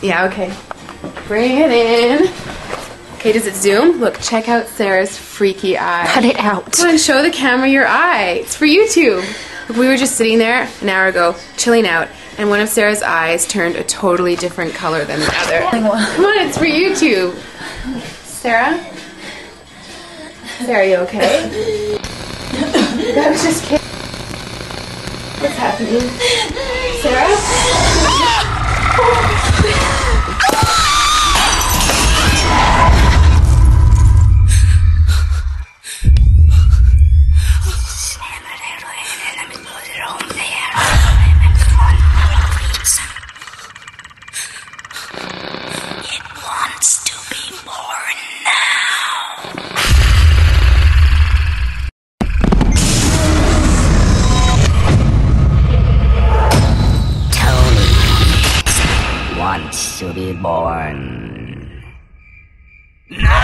Yeah, okay. Bring it in. Okay, does it zoom? Look, check out Sarah's freaky eye. Cut it out. Come on, show the camera your eye. It's for YouTube. Look, we were just sitting there an hour ago, chilling out, and one of Sarah's eyes turned a totally different color than the other. Come on, it's for YouTube. Sarah? Sarah, are you okay? That was just kidding. What's happening? Sarah? It wants to be born now. Tony wants to be born. No!